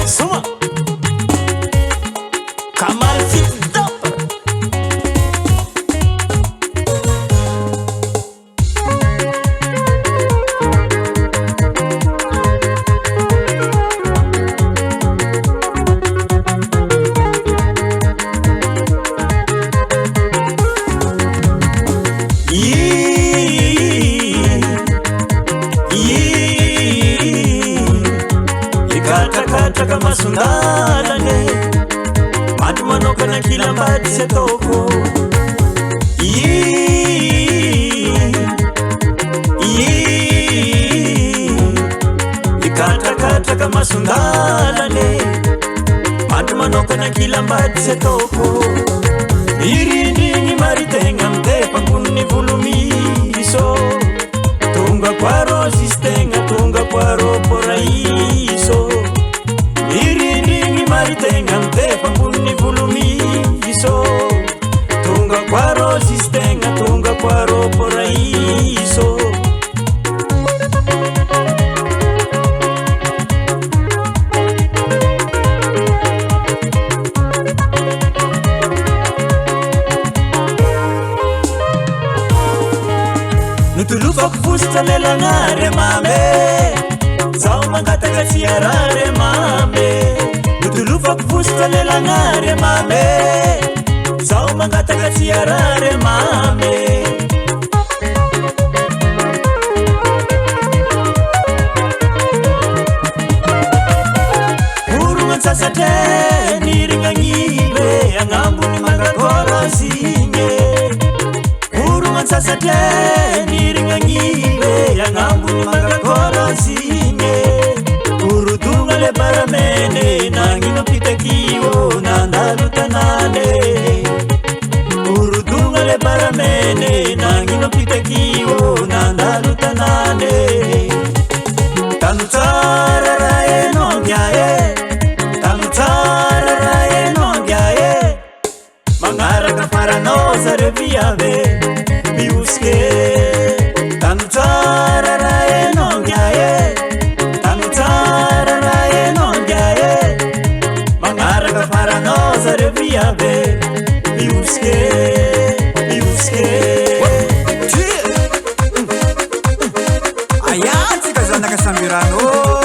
Soma Kamal Fitdop Kama sundalane matu manokana kila mbadi setoko ikata kama sundalane matu manokana kila mbadi setoko irindingi maritenga mtepa nguni vulumiso tunga kwaro sistenga tunga kwaro poraiso Iringi maritenga mtepa nguni vulumiso tunga kwaro sistenga tunga kwaro poraiso Nutulufa kufusta lela ngare mame Sao mangataga siarare mame Nutulufa kufusta lela ngare mame Sao mangataga siarare mame Urungan sasate niringa ngibe Angambu ni mangakoro singe Urungan sasate niringa ngibe Angambu ni mangakoro singe Urutunga le paramene Nangino pita kiwo Nandalutanane Urutunga le paramene Nangino pita kiwo Nandalutanane Tanutara rae nongyae Tanutara rae nongyae Mangara kaparanosa reviave Biuske Tanutara rae nongyae Tanutara rae nongyae Mangara kaparanosa reviave Biuske Ayati kazana kasambirano